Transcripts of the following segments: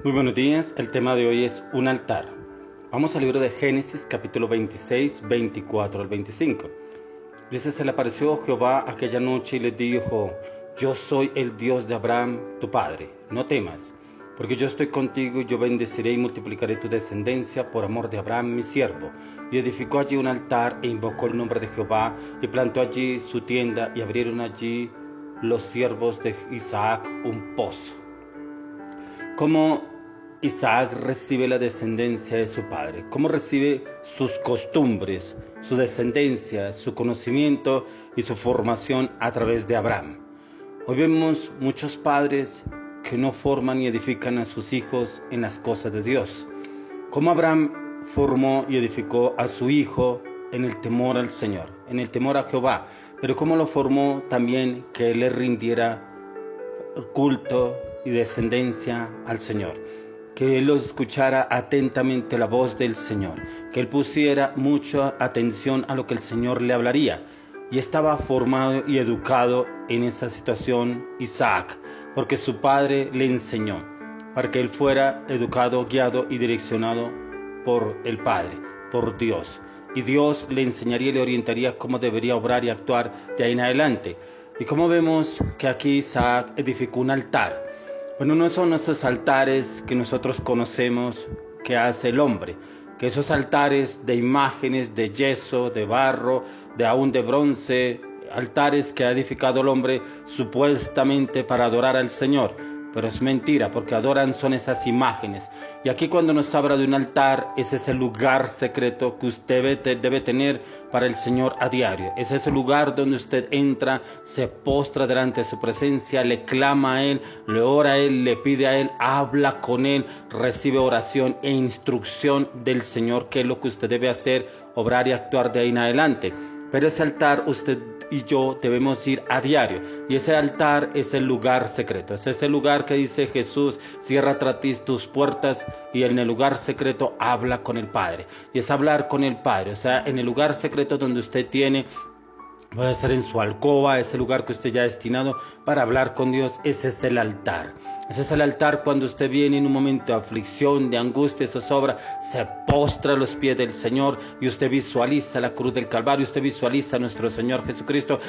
Muy buenos días, el tema de hoy es un altar. Vamos al libro de Génesis capítulo 26, 24 al 25. Dice: se le apareció Jehová aquella noche y le dijo: yo soy el Dios de Abraham tu padre, no temas, porque yo estoy contigo y yo bendeciré y multiplicaré tu descendencia por amor de Abraham mi siervo. Y edificó allí un altar e invocó el nombre de Jehová y plantó allí su tienda y abrieron allí los siervos de Isaac un pozo. ¿Cómo Isaac recibe la descendencia de su padre? ¿Cómo recibe sus costumbres, su descendencia, su conocimiento y su formación a través de Abraham? Hoy vemos muchos padres que no forman y edifican a sus hijos en las cosas de Dios. ¿Cómo Abraham formó y edificó a su hijo en el temor al Señor, en el temor a Jehová? Pero ¿cómo lo formó también que él le rindiera culto y descendencia al Señor? Que él escuchara atentamente la voz del Señor, que él pusiera mucha atención a lo que el Señor le hablaría. Y estaba formado y educado en esa situación Isaac, porque su padre le enseñó, para que él fuera educado, guiado y direccionado por el Padre, por Dios. Y Dios le enseñaría y le orientaría cómo debería obrar y actuar de ahí en adelante. Y como vemos que aquí Isaac edificó un altar. Bueno, no son esos altares que nosotros conocemos que hace el hombre, que esos altares de imágenes, de yeso, de barro, aún de bronce, altares que ha edificado el hombre supuestamente para adorar al Señor. Pero es mentira, porque adoran son esas imágenes. Y aquí cuando nos habla de un altar, es ese lugar secreto que usted debe tener para el Señor a diario. Es ese lugar donde usted entra, se postra delante de su presencia, le clama a Él, le ora a Él, le pide a Él, habla con Él, recibe oración e instrucción del Señor, que es lo que usted debe hacer, obrar y actuar de ahí en adelante. Pero ese altar usted y yo debemos ir a diario, y ese altar es el lugar secreto, es ese lugar que dice Jesús: cierra tras ti tus puertas y en el lugar secreto habla con el Padre. Y es hablar con el Padre, o sea, en el lugar secreto donde usted tiene, puede ser en su alcoba, ese lugar que usted ya ha destinado para hablar con Dios. Ese es el altar. Ese es el altar cuando usted viene en un momento de aflicción, de angustia, zozobra, se postra a los pies del Señor y usted visualiza la cruz del Calvario, usted visualiza a nuestro Señor Jesucristo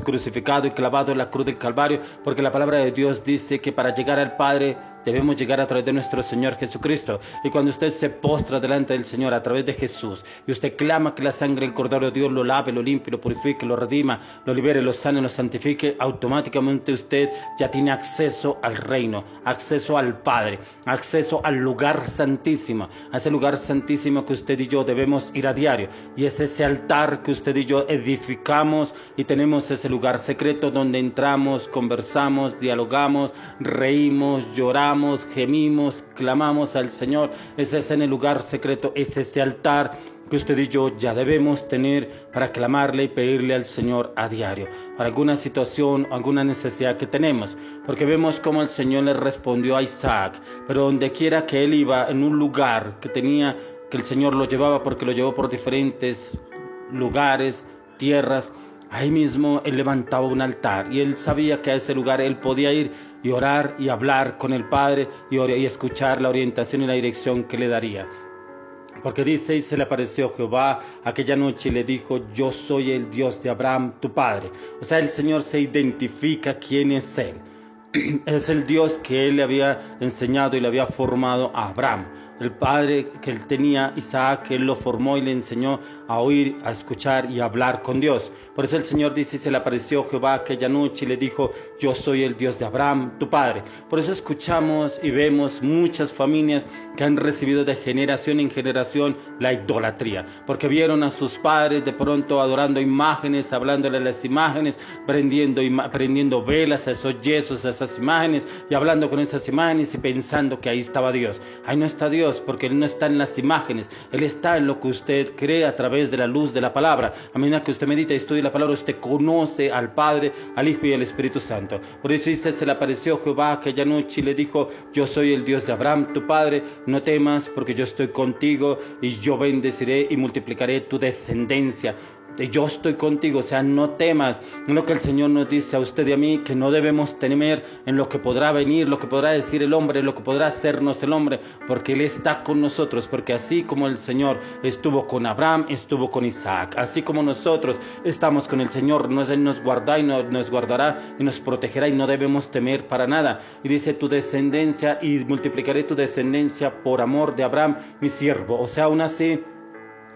crucificado y clavado en la cruz del Calvario, porque la palabra de Dios dice que para llegar al Padre debemos llegar a través de nuestro Señor Jesucristo. Y cuando usted se postra delante del Señor a través de Jesús y usted clama que la sangre del Cordero de Dios lo lave, lo limpie, lo purifique, lo redima, lo libere, lo sane, lo santifique, automáticamente usted ya tiene acceso al reino, acceso al Padre, acceso al lugar santísimo, a ese lugar santísimo que usted y yo debemos ir a diario. Y es ese altar que usted y yo edificamos, y tenemos ese lugar secreto donde entramos, conversamos, dialogamos, reímos, lloramos, gemimos, clamamos al Señor. Ese es en el lugar secreto, es ese altar que usted y yo ya debemos tener para clamarle y pedirle al Señor a diario, para alguna situación o alguna necesidad que tenemos, porque vemos cómo el Señor le respondió a Isaac, pero donde quiera que él iba, en un lugar que tenía, que el Señor lo llevaba, porque lo llevó por diferentes lugares, tierras, ahí mismo él levantaba un altar y él sabía que a ese lugar él podía ir y orar y hablar con el Padre y escuchar la orientación y la dirección que le daría. Porque dice: y se le apareció Jehová aquella noche y le dijo: yo soy el Dios de Abraham tu padre. O sea, el Señor se identifica quién es Él. Es el Dios que Él le había enseñado y le había formado a Abraham. El padre que él tenía, Isaac, que él lo formó y le enseñó a oír, a escuchar y a hablar con Dios. Por eso el Señor dice: se le apareció Jehová aquella noche y le dijo: yo soy el Dios de Abraham, tu padre. Por eso escuchamos y vemos muchas familias que han recibido de generación en generación la idolatría, porque vieron a sus padres de pronto adorando imágenes, hablándole a las imágenes, prendiendo velas a esos yesos, a esas imágenes, y hablando con esas imágenes y pensando que ahí estaba Dios. Ahí no está Dios, porque Él no está en las imágenes, Él está en lo que usted cree a través de la luz de la palabra. A medida que usted medita y estudia la palabra, usted conoce al Padre, al Hijo y al Espíritu Santo. Por eso dice: se le apareció Jehová aquella noche y le dijo: yo soy el Dios de Abraham tu padre, no temas, porque yo estoy contigo y yo bendeciré y multiplicaré tu descendencia de yo estoy contigo, o sea, no temas. En lo que el Señor nos dice a usted y a mí, que no debemos temer en lo que podrá venir, lo que podrá decir el hombre, lo que podrá hacernos el hombre, porque Él está con nosotros, porque así como el Señor estuvo con Abraham, estuvo con Isaac, así como nosotros estamos con el Señor, Él nos guarda y nos guardará y nos protegerá, y no debemos temer para nada. Y dice, tu descendencia, y multiplicaré tu descendencia por amor de Abraham, mi siervo. O sea, aún así,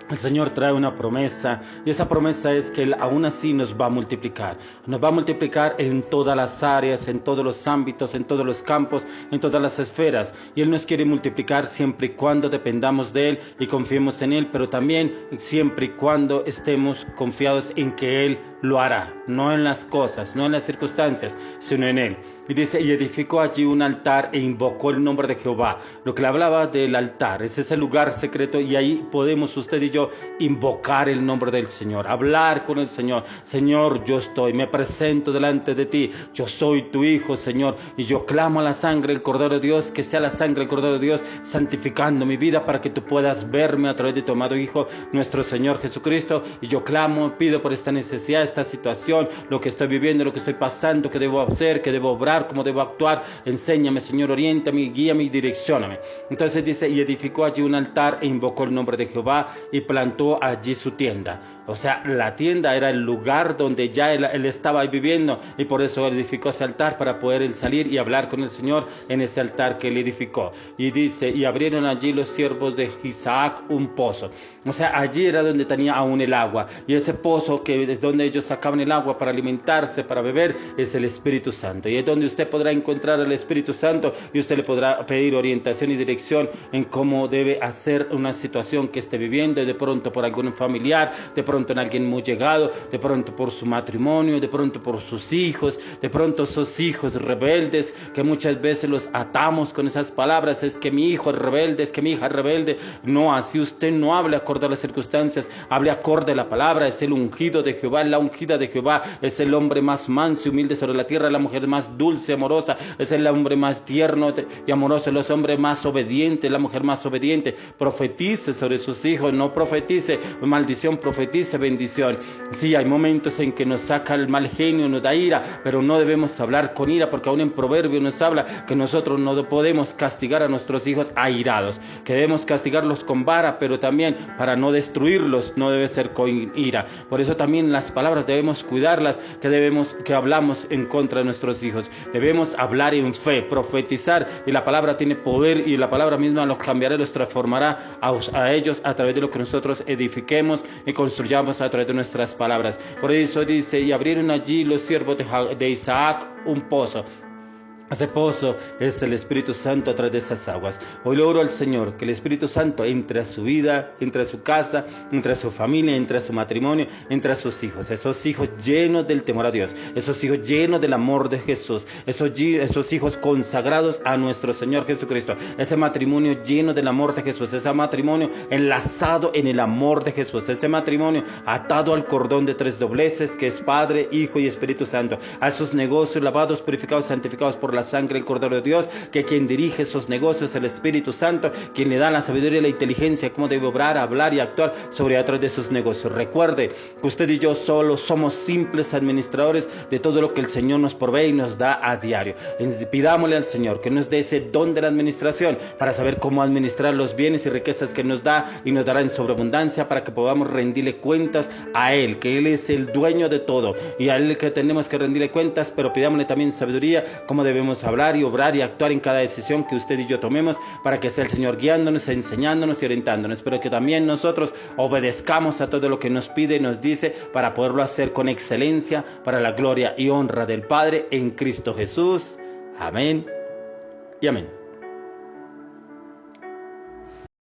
el Señor trae una promesa, y esa promesa es que Él aún así nos va a multiplicar. Nos va a multiplicar en todas las áreas, en todos los ámbitos, en todos los campos, en todas las esferas. Y Él nos quiere multiplicar siempre y cuando dependamos de Él y confiemos en Él, pero también siempre y cuando estemos confiados en que Él lo hará. No en las cosas, no en las circunstancias, sino en Él. Y dice, y edificó allí un altar e invocó el nombre de Jehová. Lo que le hablaba del altar, es ese lugar secreto, y ahí podemos usted y yo invocar el nombre del Señor, hablar con el Señor. Señor, yo me presento delante de ti, yo soy tu hijo, Señor, y yo clamo a la sangre del Cordero de Dios, que sea la sangre del Cordero de Dios santificando mi vida para que tú puedas verme a través de tu amado Hijo, nuestro Señor Jesucristo. Y yo clamo, pido por esta necesidad, esta situación, lo que estoy viviendo, lo que estoy pasando, que debo hacer, que debo obrar, cómo debo actuar. Enséñame, Señor, oriéntame, guíame y direccióname. Entonces dice, y edificó allí un altar e invocó el nombre de Jehová y plantó allí su tienda. O sea, la tienda era el lugar donde ya él estaba viviendo, y por eso él edificó ese altar, para poder él salir y hablar con el Señor en ese altar que él edificó. Y dice, y abrieron allí los siervos de Isaac un pozo. O sea, allí era donde tenía aún el agua, y ese pozo que es donde ellos sacaban el agua para alimentarse, para beber, es el Espíritu Santo. Y es donde usted podrá encontrar al Espíritu Santo, y usted le podrá pedir orientación y dirección en cómo debe hacer una situación que esté viviendo, de pronto por algún familiar, de pronto en alguien muy llegado, de pronto por su matrimonio, de pronto por sus hijos, de pronto esos hijos rebeldes que muchas veces los atamos con esas palabras. Es que mi hijo es rebelde, es que mi hija es rebelde. No, así usted no hable acorde a las circunstancias, hable acorde a la palabra. Es el ungido de Jehová, la ungida de Jehová, es el hombre más manso y humilde sobre la tierra, la mujer más dulce y amorosa, es el hombre más tierno y amoroso, los hombres más obedientes, la mujer más obediente. Profetice sobre sus hijos, no profetice maldición, profetice bendición. Sí, hay momentos en que nos saca el mal genio, nos da ira, pero no debemos hablar con ira, porque aún en Proverbio nos habla que nosotros no podemos castigar a nuestros hijos airados, que debemos castigarlos con vara, pero también para no destruirlos no debe ser con ira. Por eso también las palabras debemos cuidarlas, que hablamos en contra de nuestros hijos. Debemos hablar en fe, profetizar, y la palabra tiene poder, y la palabra misma los cambiará, los transformará a ellos a través de lo que nosotros edifiquemos y construyamos a través de nuestras palabras. Por eso dice, y abrieron allí los siervos de Isaac un pozo. Ese pozo es el Espíritu Santo a través de esas aguas. Hoy le oro al Señor que el Espíritu Santo entre a su vida, entre a su casa, entre a su familia, entre a su matrimonio, entre a sus hijos. Esos hijos llenos del temor a Dios, esos hijos llenos del amor de Jesús, esos hijos consagrados a nuestro Señor Jesucristo. Ese matrimonio lleno del amor de Jesús, ese matrimonio enlazado en el amor de Jesús, ese matrimonio atado al cordón de tres dobleces que es Padre, Hijo y Espíritu Santo. A esos negocios lavados, purificados, santificados por la sangre del Cordero de Dios, que quien dirige esos negocios es el Espíritu Santo, quien le da la sabiduría y la inteligencia, cómo debe obrar, hablar y actuar sobre a través de sus negocios. Recuerde que usted y yo solo somos simples administradores de todo lo que el Señor nos provee y nos da a diario. Pidámosle al Señor que nos dé ese don de la administración para saber cómo administrar los bienes y riquezas que nos da, y nos dará en sobreabundancia, para que podamos rendirle cuentas a Él, que Él es el dueño de todo, y a Él que tenemos que rendirle cuentas, pero pidámosle también sabiduría, cómo debemos hablar y obrar y actuar en cada decisión que usted y yo tomemos, para que sea el Señor guiándonos, enseñándonos y orientándonos. Pero que también nosotros obedezcamos a todo lo que nos pide y nos dice, para poderlo hacer con excelencia, para la gloria y honra del Padre, en Cristo Jesús. Amén y amén.